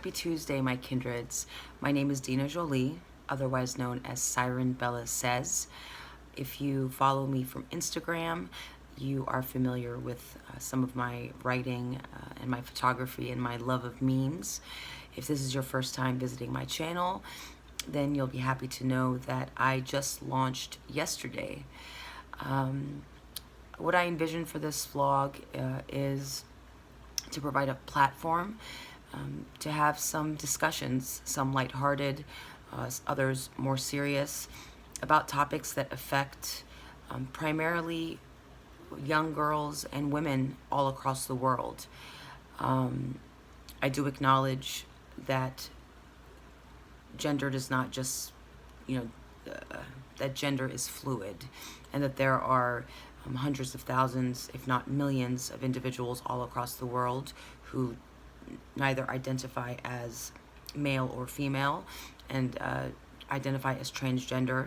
Happy Tuesday, my kindreds. My name is Dina Jolie, otherwise known as Siren Bella Says. If you follow me from Instagram, you are familiar with some of my writing and my photography and my love of memes. If this is your first time visiting my channel, then you'll be happy to know that I just launched yesterday. What I envision for this vlog is to provide a platform to have some discussions, some lighthearted, others more serious, about topics that affect primarily young girls and women all across the world. I do acknowledge that gender does not just, that gender is fluid, and that there are hundreds of thousands, if not millions, of individuals all across the world who neither identify as male or female and identify as transgender.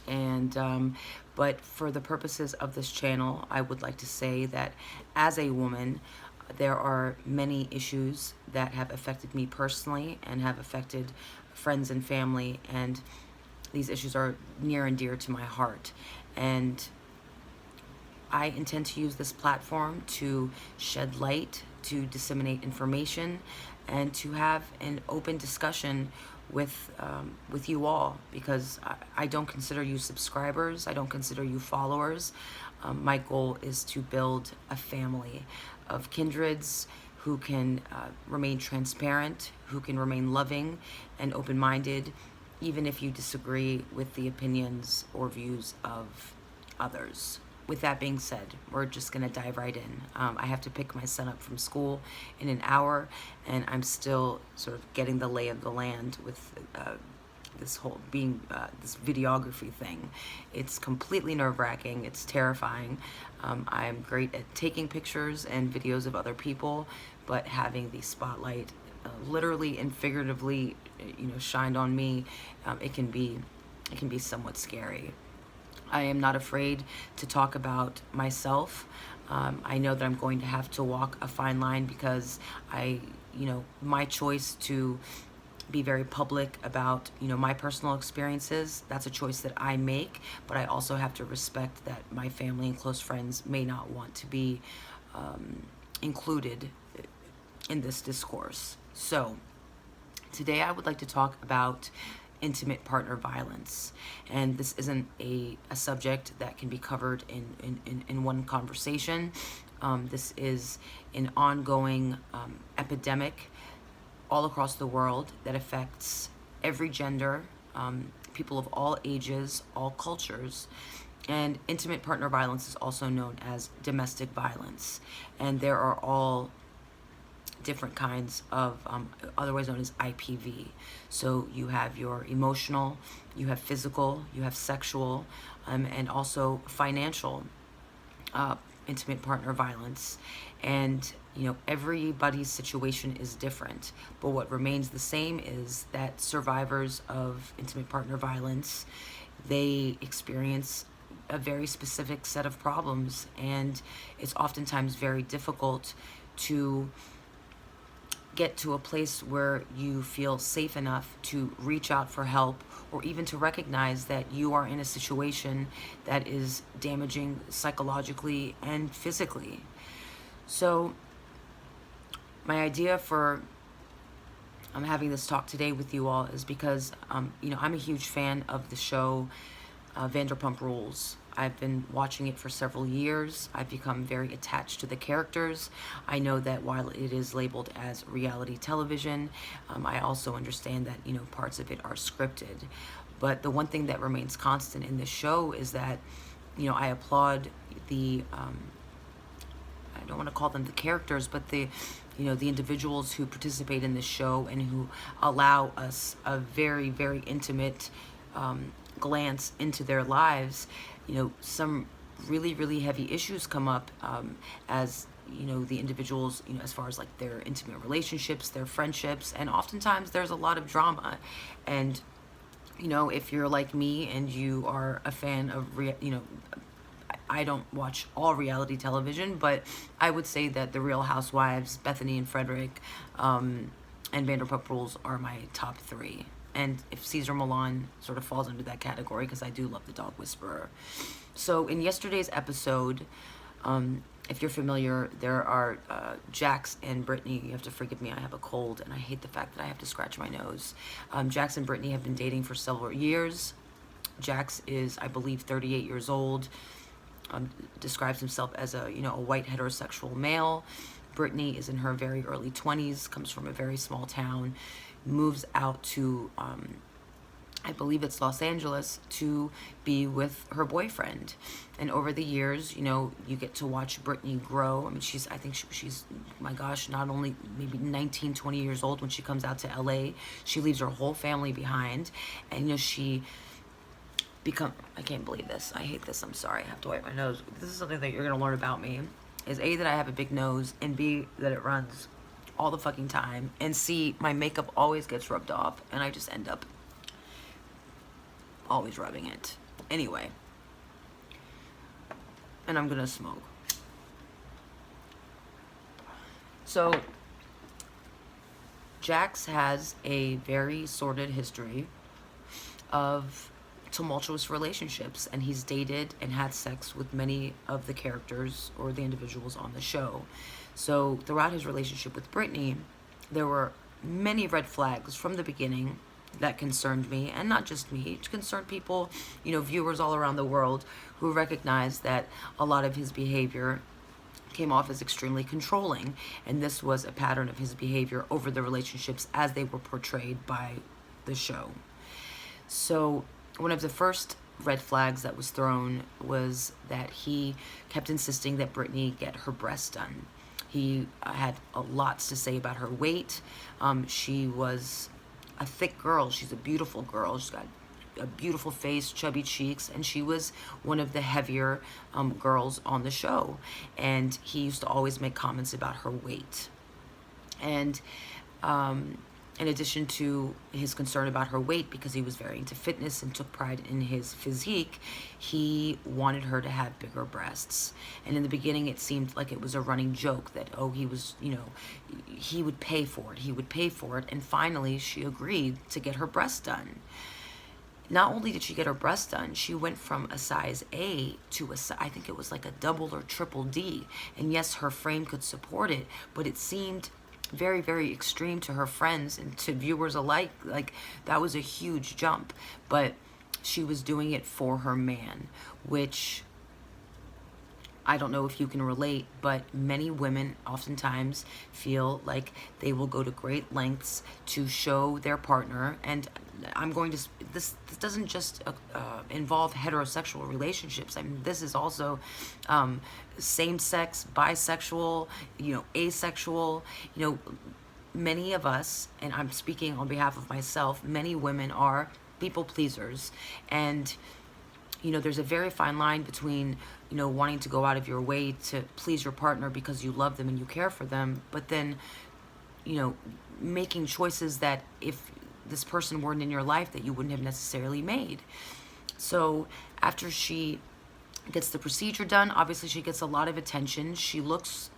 And but for the purposes of this channel, I would like to say that as a woman, there are many issues that have affected me personally and have affected friends and family, and these issues are near and dear to my heart. And I intend to use this platform to shed light, to disseminate information, and to have an open discussion with you all, because I don't consider you subscribers, I don't consider you followers. My goal is to build a family of kindreds who can remain transparent, who can remain loving and open-minded, even if you disagree with the opinions or views of others. With that being said, we're just gonna dive right in. I have to pick my son up from school in an hour, and I'm still sort of getting the lay of the land with this whole this videography thing. It's completely nerve-wracking, it's terrifying. I'm great at taking pictures and videos of other people, but having the spotlight literally and figuratively, shined on me, it can be somewhat scary. I am not afraid to talk about myself. I know that I'm going to have to walk a fine line, because my choice to be very public about, my personal experiences, that's a choice that I make, but I also have to respect that my family and close friends may not want to be included in this discourse. So today I would like to talk about intimate partner violence, and this isn't a subject that can be covered in one conversation. This is an ongoing epidemic all across the world that affects every gender, people of all ages, all cultures. And intimate partner violence is also known as domestic violence, and there are all different kinds of, otherwise known as IPV. So you have your emotional, you have physical, you have sexual, and also financial intimate partner violence. And everybody's situation is different, but what remains the same is that survivors of intimate partner violence, they experience a very specific set of problems, and it's oftentimes very difficult to get to a place where you feel safe enough to reach out for help, or even to recognize that you are in a situation that is damaging psychologically and physically. So my idea for having this talk today with you all is because I'm a huge fan of the show Vanderpump Rules. I've been watching it for several years. I've become very attached to the characters. I know that while it is labeled as reality television, I also understand that parts of it are scripted. But the one thing that remains constant in this show is that I applaud the I don't want to call them the characters, but the individuals who participate in this show and who allow us a very, very intimate glance into their lives. Some really, really heavy issues come up as the individuals, as far as like their intimate relationships, their friendships, and oftentimes there's a lot of drama. And if you're like me and you are a fan of I don't watch all reality television, but I would say that the Real Housewives, Bethany and Frederick, and and Vanderpump Rules are my top three. And if Caesar Milan sort of falls under that category, because I do love The Dog Whisperer. So in yesterday's episode, if you're familiar, there are Jax and Brittany. You have to forgive me, I have a cold, and I hate the fact that I have to scratch my nose. Jax and Brittany have been dating for several years. Jax is, I believe, 38 years old. Describes himself as a white heterosexual male. Brittany is in her very early 20s, comes from a very small town, moves out to, I believe it's Los Angeles, to be with her boyfriend. And over the years, you get to watch Brittany grow. I mean, I think she's, my gosh, not only maybe 19, 20 years old when she comes out to LA, she leaves her whole family behind. And, she I can't believe this. I hate this. I'm sorry. I have to wipe my nose. This is something that you're going to learn about me. Is A, that I have a big nose, and B, that it runs all the fucking time, and C, my makeup always gets rubbed off, and I just end up always rubbing it. Anyway. And I'm gonna smoke. So, Jax has a very sordid history of tumultuous relationships, and he's dated and had sex with many of the characters or the individuals on the show. So throughout his relationship with Brittany, there were many red flags from the beginning that concerned me, and not just me. It concerned people, viewers all around the world, who recognized that a lot of his behavior came off as extremely controlling, and this was a pattern of his behavior over the relationships as they were portrayed by the show. So one of the first red flags that was thrown was that he kept insisting that Brittany get her breasts done. He had lots to say about her weight. She was a thick girl. She's a beautiful girl. She's got a beautiful face, chubby cheeks, and she was one of the heavier girls on the show. And he used to always make comments about her weight. And in addition to his concern about her weight, because he was very into fitness and took pride in his physique, he wanted her to have bigger breasts. And in the beginning, it seemed like it was a running joke that, he was, he would pay for it. He would pay for it. And finally, she agreed to get her breasts done. Not only did she get her breasts done, she went from a size A to I think it was like a double or triple D. And yes, her frame could support it, but it seemed very, very extreme to her friends and to viewers alike. Like, that was a huge jump, but she was doing it for her man, which I don't know if you can relate, but many women oftentimes feel like they will go to great lengths to show their partner. And I'm going to, this doesn't just involve heterosexual relationships. I mean, this is also same-sex, bisexual, asexual. Many of us, and I'm speaking on behalf of myself, many women are people pleasers. And there's a very fine line between, wanting to go out of your way to please your partner because you love them and you care for them, but then, making choices that if this person weren't in your life that you wouldn't have necessarily made. So after she gets the procedure done, obviously she gets a lot of attention. She looks,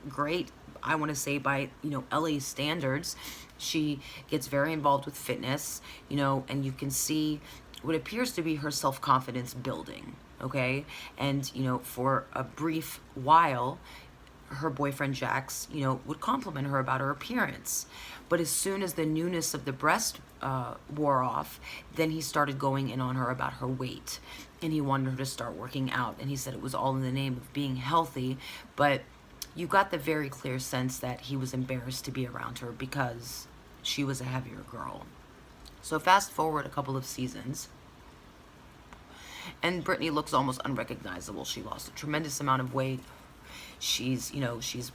great, I want to say, by, LA standards. She gets very involved with fitness, and you can see what appears to be her self-confidence building, okay? And, for a brief while, her boyfriend Jax, would compliment her about her appearance. But as soon as the newness of the breast wore off, then he started going in on her about her weight. And he wanted her to start working out. And he said it was all in the name of being healthy. But you got the very clear sense that he was embarrassed to be around her because she was a heavier girl. So fast forward a couple of seasons, and Brittany looks almost unrecognizable. She lost a tremendous amount of weight. She's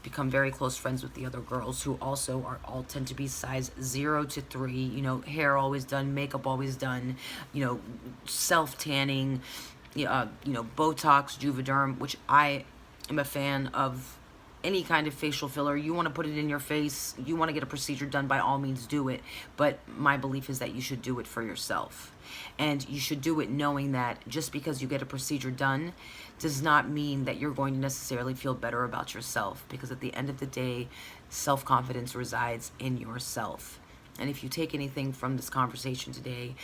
become very close friends with the other girls, who also all tend to be size 0 to 3, hair always done, makeup always done, self-tanning, Botox, Juvederm, which I am a fan of. Any kind of facial filler, you want to put it in your face, you want to get a procedure done, by all means do it. But my belief is that you should do it for yourself. And you should do it knowing that just because you get a procedure done does not mean that you're going to necessarily feel better about yourself. Because at the end of the day, Self-confidence resides in yourself. And if you take anything from this conversation today,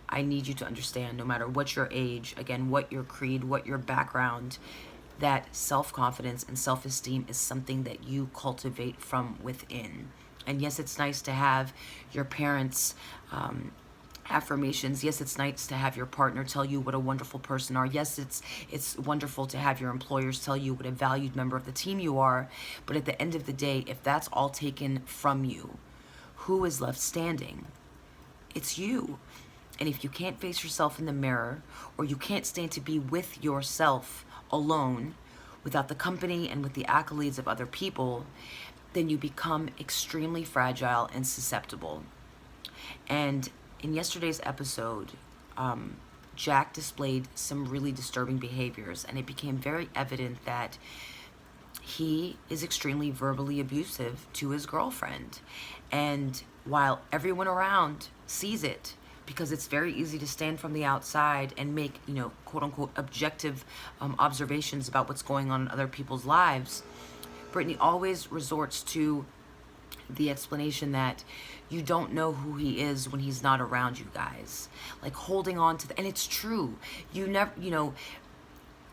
I need you to understand, no matter what your age, again, what your creed, what your background, that self-confidence and self-esteem is something that you cultivate from within. And yes, it's nice to have your parents' affirmations. Yes, it's nice to have your partner tell you what a wonderful person are. Yes, it's wonderful to have your employers tell you what a valued member of the team you are. But at the end of the day, if that's all taken from you, who is left standing? It's you. And if you can't face yourself in the mirror, or you can't stand to be with yourself alone, without the company and with the accolades of other people, then you become extremely fragile and susceptible. And in yesterday's episode, Jack displayed some really disturbing behaviors, and it became very evident that he is extremely verbally abusive to his girlfriend. And while everyone around sees it, because it's very easy to stand from the outside and make, quote unquote, objective observations about what's going on in other people's lives, Brittany always resorts to the explanation that you don't know who he is when he's not around you guys. Like holding on to and it's true. You never,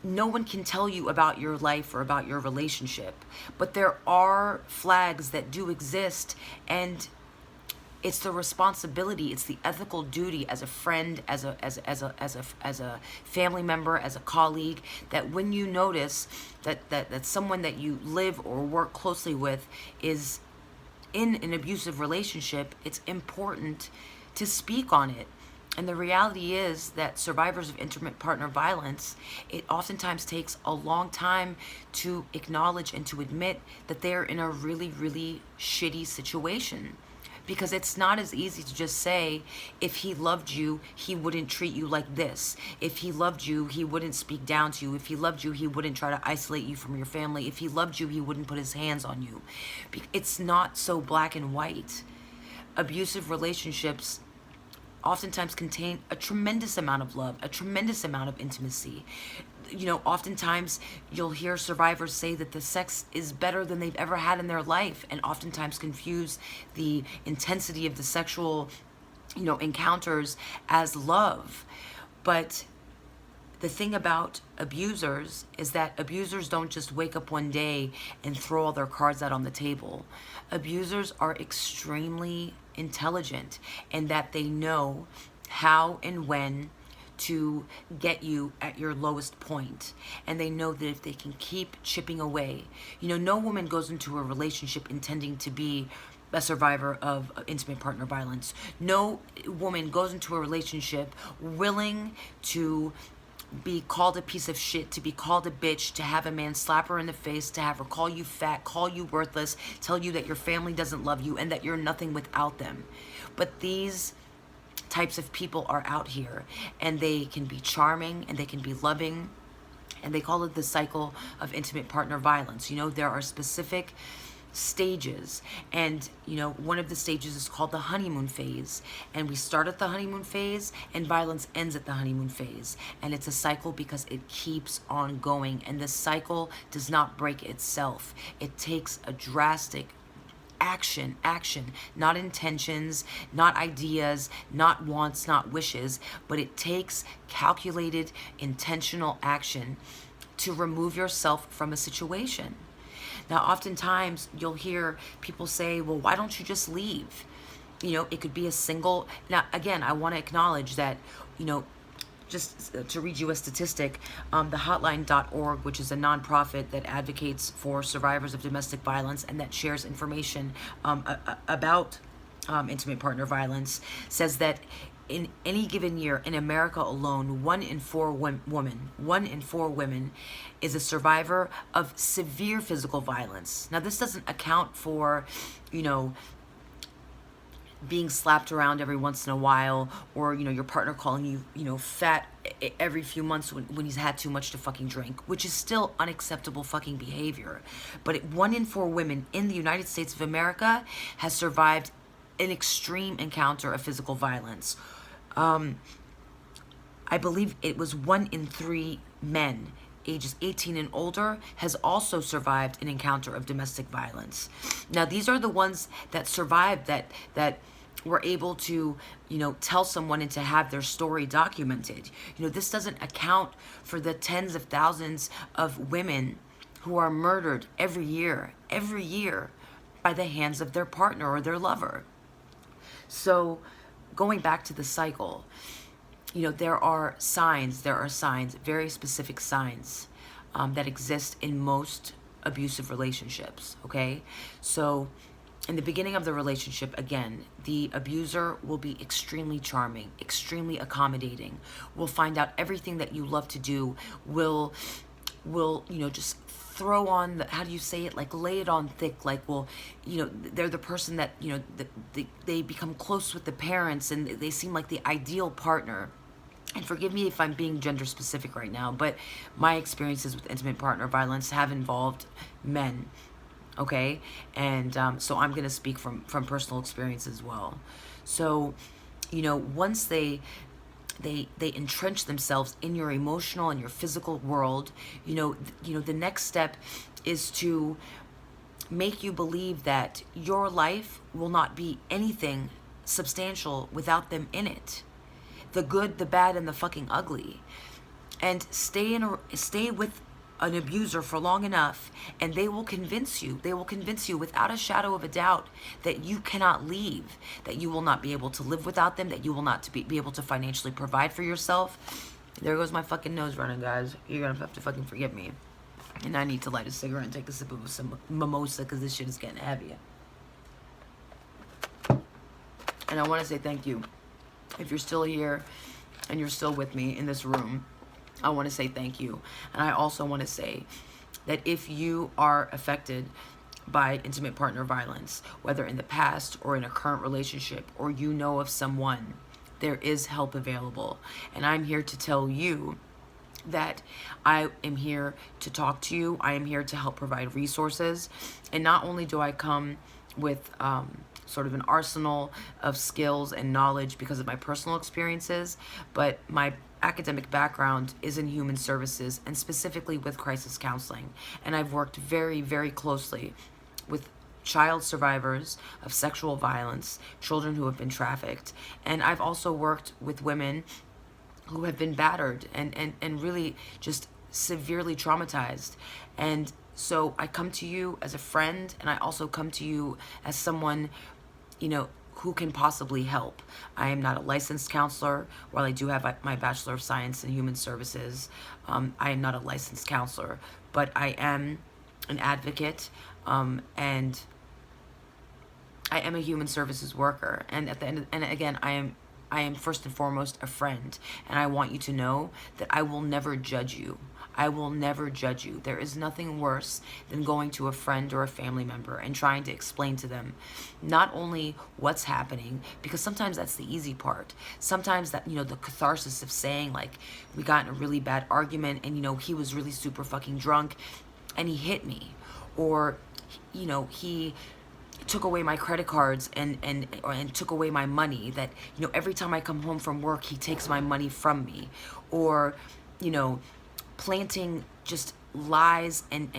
no one can tell you about your life or about your relationship, but there are flags that do exist, and it's the responsibility, it's the ethical duty as a friend, as a family member, as a colleague, that when you notice that someone that you live or work closely with is in an abusive relationship, it's important to speak on it. And the reality is that survivors of intimate partner violence, it oftentimes takes a long time to acknowledge and to admit that they're in a really, really shitty situation. Because it's not as easy to just say, if he loved you, he wouldn't treat you like this. If he loved you, he wouldn't speak down to you. If he loved you, he wouldn't try to isolate you from your family. If he loved you, he wouldn't put his hands on you. It's not so black and white. Abusive relationships oftentimes contain a tremendous amount of love, a tremendous amount of intimacy. Oftentimes you'll hear survivors say that the sex is better than they've ever had in their life, and oftentimes confuse the intensity of the sexual, encounters as love. But the thing about abusers is that abusers don't just wake up one day and throw all their cards out on the table. Abusers are extremely intelligent in that they know how and when to get you at your lowest point. And they know that if they can keep chipping away, no woman goes into a relationship intending to be a survivor of intimate partner violence. No woman goes into a relationship willing to be called a piece of shit, to be called a bitch, to have a man slap her in the face, to have her call you fat, call you worthless, tell you that your family doesn't love you and that you're nothing without them. But these types of people are out here, and they can be charming and they can be loving, and they call it the cycle of intimate partner violence. There are specific stages, and one of the stages is called the honeymoon phase, and we start at the honeymoon phase and violence ends at the honeymoon phase, and it's a cycle because it keeps on going, and this cycle does not break itself. It takes a drastic action, not intentions, not ideas, not wants, not wishes, but it takes calculated, intentional action to remove yourself from a situation. Now, oftentimes you'll hear people say, well, why don't you just leave? It could be a single. Now, again, I want to acknowledge that, just to read you a statistic, the hotline.org, which is a nonprofit that advocates for survivors of domestic violence and that shares information about intimate partner violence, says that in any given year in America alone, 1 in 4 women is a survivor of severe physical violence. Now, this doesn't account for, being slapped around every once in a while, or your partner calling you fat every few months when he's had too much to fucking drink, which is still unacceptable fucking behavior. But 1 in 4 women in the United States of America has survived an extreme encounter of physical violence. I believe it was 1 in 3 men ages 18 and older has also survived an encounter of domestic violence. Now, these are the ones that survived, that were able to, tell someone and to have their story documented. This doesn't account for the tens of thousands of women who are murdered every year by the hands of their partner or their lover. So going back to the cycle, there are signs, very specific signs that exist in most abusive relationships, okay? So in the beginning of the relationship, again, the abuser will be extremely charming, extremely accommodating, will find out everything that you love to do, will just throw on the, how do you say it, like lay it on thick, like, well, they're the person that, they become close with the parents, and they seem like the ideal partner. And forgive me if I'm being gender specific right now, but my experiences with intimate partner violence have involved men, okay? And so I'm going to speak from personal experience as well. So, once they entrench themselves in your emotional and your physical world, the next step is to make you believe that your life will not be anything substantial without them in it. The good, the bad, and the fucking ugly. And stay with an abuser for long enough, and they will convince you without a shadow of a doubt that you cannot leave, that you will not be able to live without them, that you will not be able to financially provide for yourself. There goes my fucking nose running, guys. You're gonna have to fucking forgive me. And I need to light a cigarette and take a sip of some mimosa, because this shit is getting heavy. And I want to say thank you. If you're still here and you're still with me in this room, I want to say thank you. And I also want to say that if you are affected by intimate partner violence, whether in the past or in a current relationship, or you know of someone, there is help available. And I'm here to tell you that I am here to talk to you. I am here to help provide resources. And not only do I come with sort of an arsenal of skills and knowledge because of my personal experiences, but my academic background is in human services, and specifically with crisis counseling. And I've worked very, very closely with child survivors of sexual violence, children who have been trafficked. And I've also worked with women who have been battered and really just severely traumatized. And so I come to you as a friend, and I also come to you as someone, who can possibly help. I am not a licensed counselor. While I do have my Bachelor of Science in Human Services, I am not a licensed counselor, but I am an advocate, and I am a human services worker. And at the end, and again, I am first and foremost a friend, and I want you to know that I will never judge you. I will never judge you. There is nothing worse than going to a friend or a family member and trying to explain to them not only what's happening, because sometimes that's the easy part. Sometimes that, the catharsis of saying, like, we got in a really bad argument, and, he was really super fucking drunk and he hit me, or, he took away my credit cards and took away my money, that, every time I come home from work, he takes my money from me, or, planting just lies and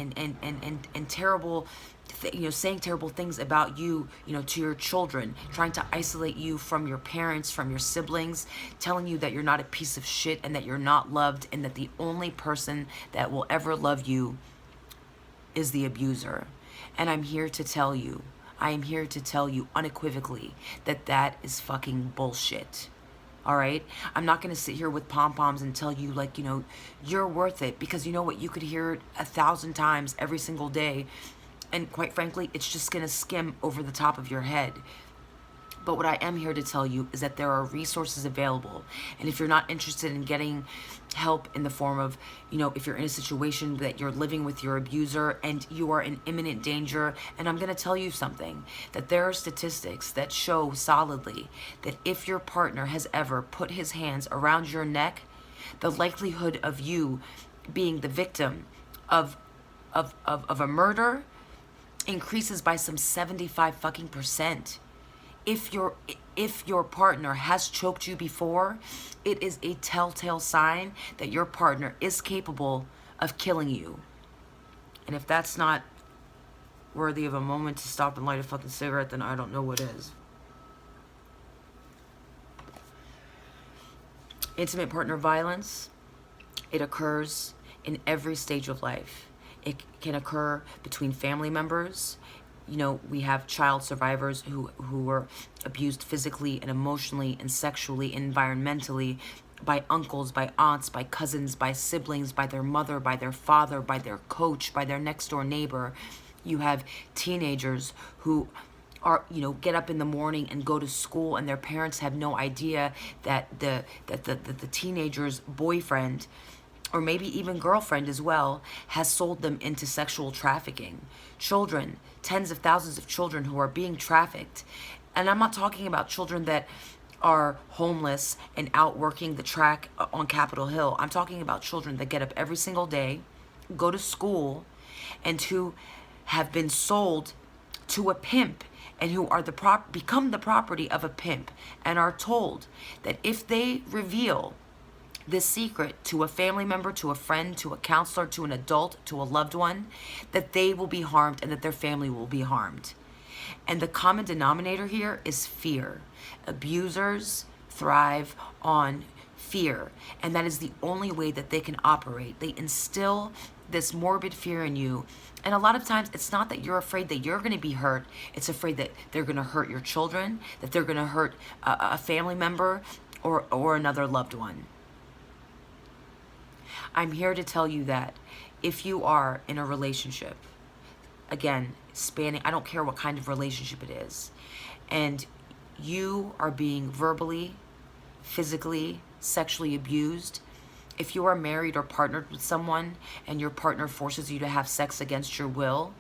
terrible, saying terrible things about you, to your children, trying to isolate you from your parents, from your siblings, telling you that you're not a piece of shit and that you're not loved, and that the only person that will ever love you is the abuser. And I am here to tell you unequivocally that that is fucking bullshit. All right? I'm not going to sit here with pom-poms and tell you, like, you're worth it, because you know what? You could hear it 1,000 times every single day, and quite frankly, it's just going to skim over the top of your head. But what I am here to tell you is that there are resources available. And if you're not interested in getting help in the form of, if you're in a situation that you're living with your abuser and you are in imminent danger, and I'm going to tell you something, that there are statistics that show solidly that if your partner has ever put his hands around your neck, the likelihood of you being the victim of a murder increases by some 75 fucking percent. If your partner has choked you before, it is a telltale sign that your partner is capable of killing you. And if that's not worthy of a moment to stop and light a fucking cigarette, then I don't know what is. Intimate partner violence, it occurs in every stage of life. It can occur between family members. You know, we have child survivors who were abused physically and emotionally and sexually and environmentally by uncles, by aunts, by cousins, by siblings, by their mother, by their father, by their coach, by their next door neighbor. You have teenagers who are, you know, get up in the morning and go to school, and their parents have no idea that the teenager's boyfriend, or maybe even girlfriend as well, has sold them into sexual trafficking. Children, tens of thousands of children who are being trafficked. And I'm not talking about children that are homeless and out working the track on Capitol Hill. I'm talking about children that get up every single day, go to school, and who have been sold to a pimp, and who are become the property of a pimp, and are told that if they reveal this secret to a family member, to a friend, to a counselor, to an adult, to a loved one, that they will be harmed and that their family will be harmed. And the common denominator here is fear. Abusers thrive on fear, and that is the only way that they can operate. They instill this morbid fear in you. And a lot of times it's not that you're afraid that you're going to be hurt. It's afraid that they're going to hurt your children, that they're going to hurt a family member or another loved one. I'm here to tell you that if you are in a relationship, again, spanning, I don't care what kind of relationship it is, and you are being verbally, physically, sexually abused, if you are married or partnered with someone and your partner forces you to have sex against your will,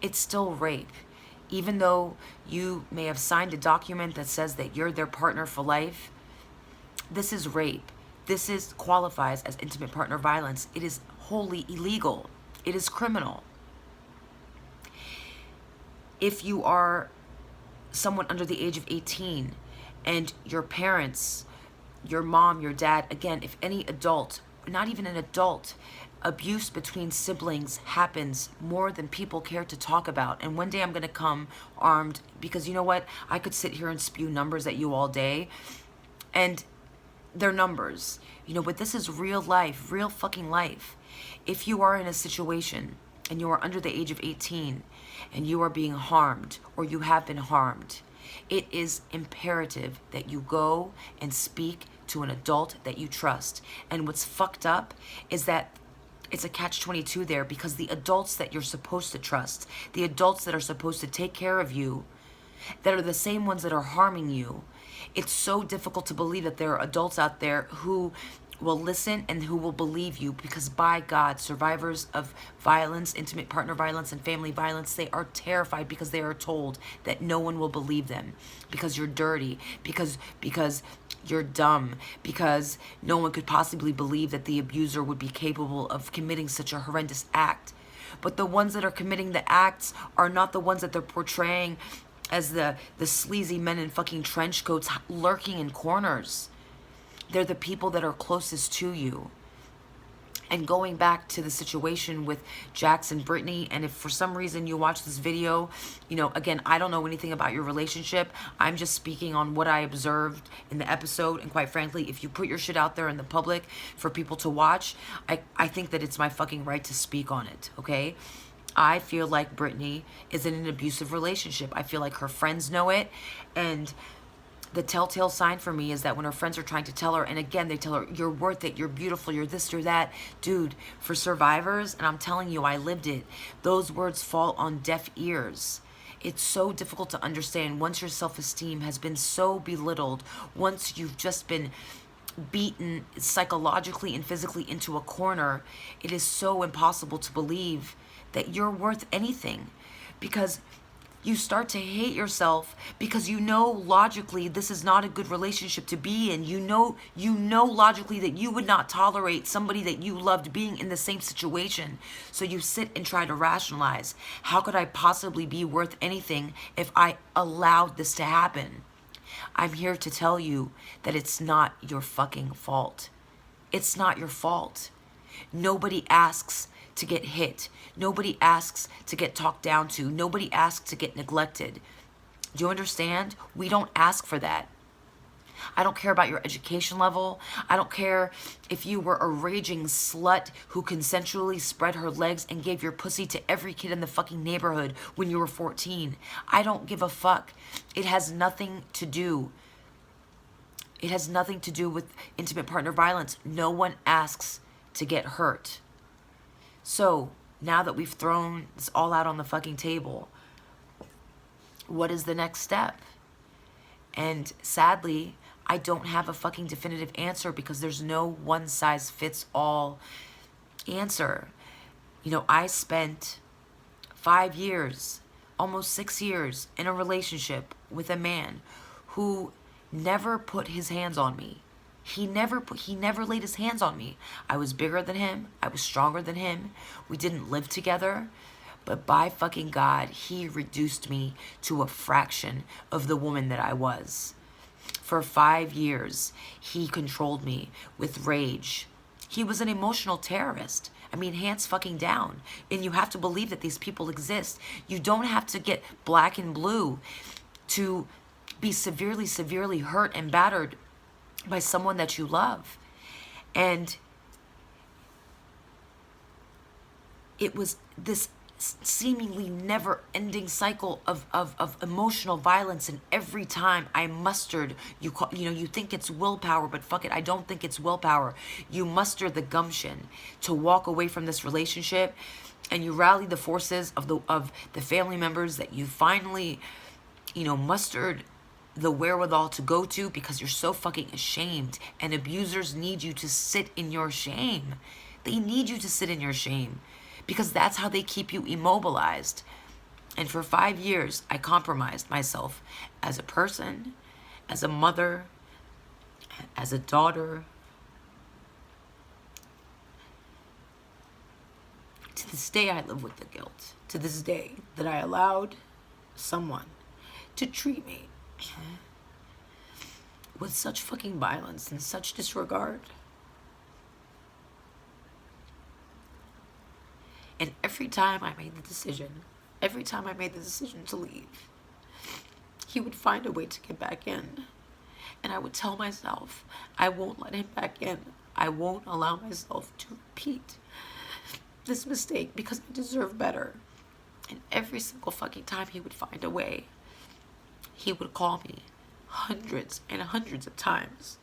it's still rape. Even though you may have signed a document that says that you're their partner for life, this is rape. This qualifies as intimate partner violence. It is wholly illegal. It is criminal. If you are someone under the age of 18 and your parents, your mom, your dad, again, if any adult, not even an adult, abuse between siblings happens more than people care to talk about. And one day I'm going to come armed, because you know what? I could sit here and spew numbers at you all day, and they're numbers, you know, but this is real life, real fucking life. If you are in a situation and you are under the age of 18 and you are being harmed or you have been harmed, it is imperative that you go and speak to an adult that you trust. And what's fucked up is that it's a catch-22 there, because the adults that you're supposed to trust, the adults that are supposed to take care of you, that are the same ones that are harming you, it's so difficult to believe that there are adults out there who will listen and who will believe you, because by God, survivors of violence, intimate partner violence, and family violence, they are terrified because they are told that no one will believe them, because you're dirty, because you're dumb, because no one could possibly believe that the abuser would be capable of committing such a horrendous act. But the ones that are committing the acts are not the ones that they're portraying as the sleazy men in fucking trench coats lurking in corners. They're the people that are closest to you. And going back to the situation with Jax and Brittany, and if for some reason you watch this video, you know, again, I don't know anything about your relationship. I'm just speaking on what I observed in the episode. And quite frankly, if you put your shit out there in the public for people to watch, I think that it's my fucking right to speak on it, okay? I feel like Brittany is in an abusive relationship. I feel like her friends know it, and the telltale sign for me is that when her friends are trying to tell her, and again, they tell her, you're worth it, you're beautiful, you're this, you're that. Dude, for survivors, and I'm telling you, I lived it, those words fall on deaf ears. It's so difficult to understand once your self-esteem has been so belittled, once you've just been beaten psychologically and physically into a corner. It is so impossible to believe that you're worth anything, because you start to hate yourself, because you know logically this is not a good relationship to be in. You know logically that you would not tolerate somebody that you loved being in the same situation. So you sit and try to rationalize, how could I possibly be worth anything if I allowed this to happen? I'm here to tell you that it's not your fucking fault. It's not your fault. Nobody asks to get hit. Nobody asks to get talked down to. Nobody asks to get neglected. Do you understand? We don't ask for that. I don't care about your education level. I don't care if you were a raging slut who consensually spread her legs and gave your pussy to every kid in the fucking neighborhood when you were 14. I don't give a fuck. It has nothing to do. It has nothing to do with intimate partner violence. No one asks to get hurt. So now that we've thrown this all out on the fucking table, what is the next step? And sadly, I don't have a fucking definitive answer because there's no one size fits all answer. You know, I spent 5 years, almost 6 years in a relationship with a man who never put his hands on me. He never laid his hands on me. I was bigger than him. I was stronger than him. We didn't live together. But by fucking God, he reduced me to a fraction of the woman that I was. For 5 years, he controlled me with rage. He was an emotional terrorist. I mean, hands fucking down. And you have to believe that these people exist. You don't have to get black and blue to be severely, severely hurt and battered by someone that you love. And it was this seemingly never-ending cycle of emotional violence, and every time I mustered, you think it's willpower, but fuck it, I don't think it's willpower. You muster the gumption to walk away from this relationship, and you rally the forces of the family members that you finally, mustered the wherewithal to go to because you're so fucking ashamed, and abusers need you to sit in your shame. They need you to sit in your shame, because that's how they keep you immobilized. And for 5 years, I compromised myself as a person, as a mother, as a daughter. To this day, I live with the guilt. To this day, that I allowed someone to treat me with such fucking violence and such disregard. And every time I made the decision to leave, he would find a way to get back in. And I would tell myself, I won't let him back in. I won't allow myself to repeat this mistake because I deserve better. And every single fucking time he would find a way, he would call me hundreds and hundreds of times.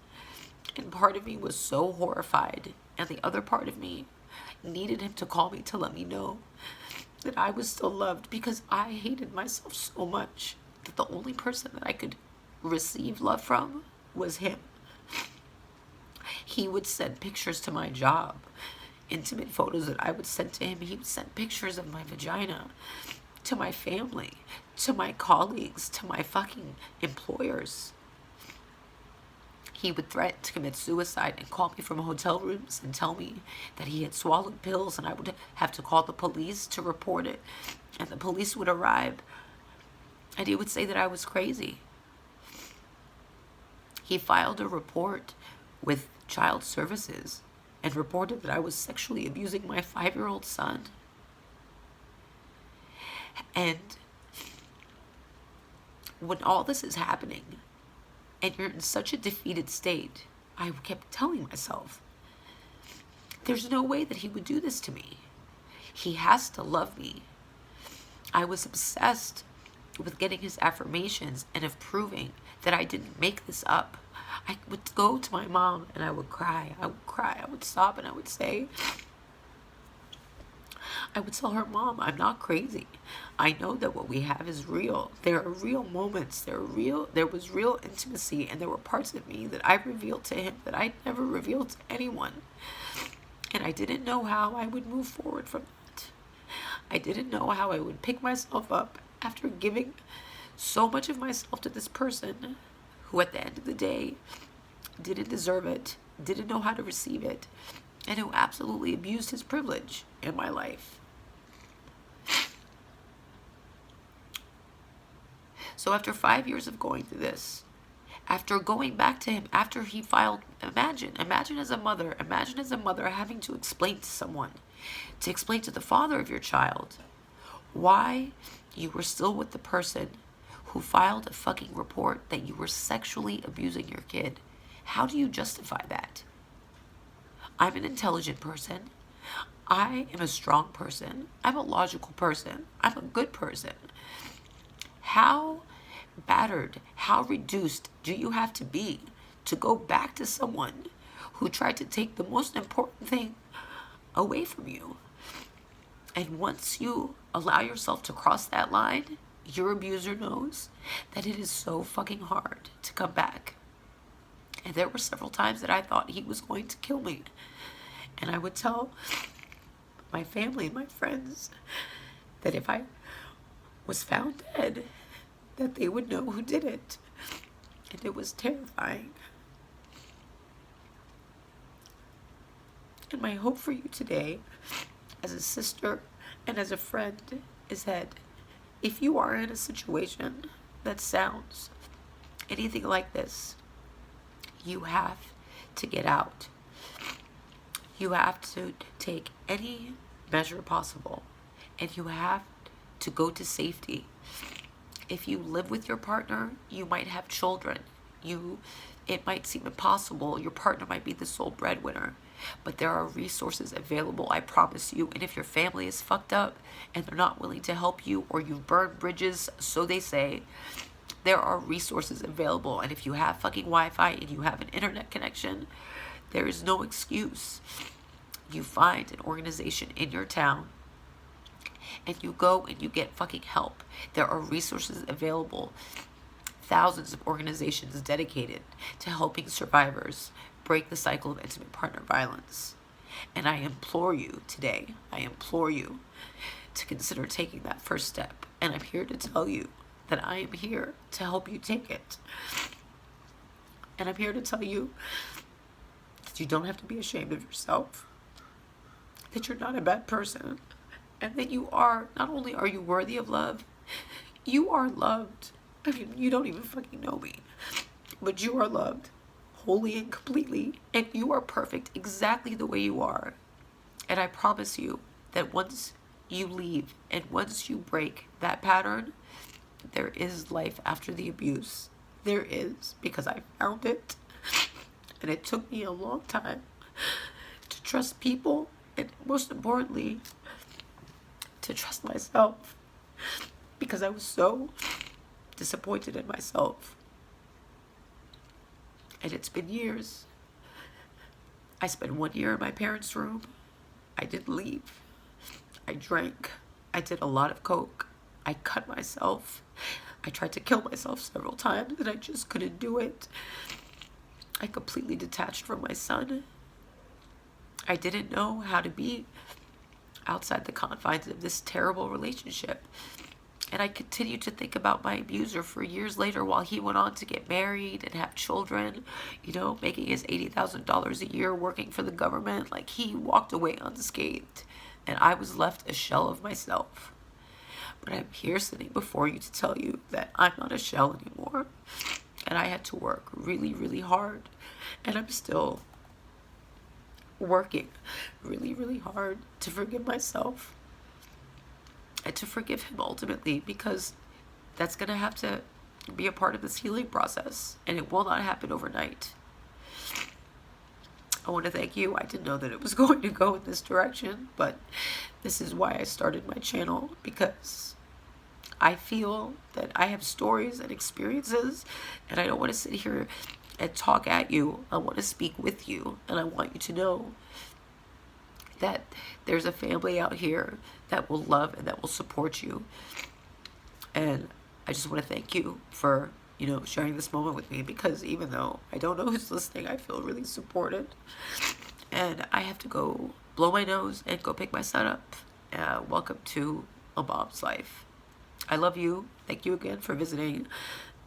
And part of me was so horrified, and the other part of me needed him to call me to let me know that I was still loved, because I hated myself so much that the only person that I could receive love from was him. He would send pictures to my job, intimate photos that I would send to him. He would send pictures of my vagina to my family, to my colleagues, to my fucking employers. He would threaten to commit suicide and call me from hotel rooms and tell me that he had swallowed pills, and I would have to call the police to report it. And the police would arrive, and he would say that I was crazy. He filed a report with Child Services and reported that I was sexually abusing my 5-year-old son. And when all this is happening, and you're in such a defeated state, I kept telling myself, there's no way that he would do this to me. He has to love me. I was obsessed with getting his affirmations and of proving that I didn't make this up. I would go to my mom and I would cry. I would sob, and I would say, I would tell her, Mom, I'm not crazy. I know that what we have is real. There are real moments. There was real intimacy, and there were parts of me that I revealed to him that I never revealed to anyone. And I didn't know how I would move forward from that. I didn't know how I would pick myself up after giving so much of myself to this person who, at the end of the day, didn't deserve it, didn't know how to receive it, and who absolutely abused his privilege in my life. So after 5 years of going through this, After going back to him, after he filed, imagine as a mother, having to explain to someone, to explain to the father of your child, why you were still with the person who filed a fucking report that you were sexually abusing your kid. How do you justify that? I'm an intelligent person. I am a strong person. I'm a logical person. I'm a good person. How battered, how reduced do you have to be to go back to someone who tried to take the most important thing away from you? And once you allow yourself to cross that line, your abuser knows that it is so fucking hard to come back. And there were several times that I thought he was going to kill me. And I would tell my family and my friends that if I was found dead, that they would know who did it. And it was terrifying. And my hope for you today, as a sister and as a friend, is that if you are in a situation that sounds anything like this, you have to get out. You have to take any measure possible, and you have to go to safety. If you live with your partner, you might have children. It might seem impossible. Your partner might be the sole breadwinner, but there are resources available, I promise you. And if your family is fucked up and they're not willing to help you, or you've burned bridges, so they say, there are resources available. And if you have fucking Wi-Fi and you have an internet connection, there is no excuse. You find an organization in your town and you go and you get fucking help. There are resources available. Thousands of organizations dedicated to helping survivors break the cycle of intimate partner violence. And I implore you today, to consider taking that first step. And I'm here to tell you that I am here to help you take it. And I'm here to tell you that you don't have to be ashamed of yourself, that you're not a bad person, and that you are, not only are you worthy of love, you are loved. I mean, you don't even fucking know me, but you are loved wholly and completely, and you are perfect exactly the way you are. And I promise you that once you leave and once you break that pattern, there is life after the abuse. There is, because I found it. And it took me a long time to trust people, and most importantly, to trust myself, because I was so disappointed in myself. And it's been years. I spent 1 year in my parents' room. I didn't leave. I drank. I did a lot of coke. I cut myself. I tried to kill myself several times, and I just couldn't do it. I completely detached from my son. I didn't know how to be outside the confines of this terrible relationship. And I continued to think about my abuser for years later, while he went on to get married and have children, making his $80,000 a year working for the government. Like, he walked away unscathed, and I was left a shell of myself. But I'm here sitting before you to tell you that I'm not a shell anymore. And I had to work really, really hard. And I'm still working really, really hard to forgive myself and to forgive him ultimately, because that's going to have to be a part of this healing process, and it will not happen overnight. I want to thank you. I didn't know that it was going to go in this direction, but this is why I started my channel, because I feel that I have stories and experiences, and I don't want to sit here and talk at you. I want to speak with you, and I want you to know that there's a family out here that will love and that will support you. And I just want to thank you for, sharing this moment with me, because even though I don't know who's listening, I feel really supported. And I have to go blow my nose and go pick my son up. Welcome to a mom's life. I love you. Thank you again for visiting.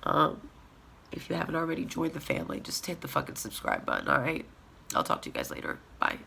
If you haven't already joined the family, just hit the fucking subscribe button, all right? I'll talk to you guys later. Bye.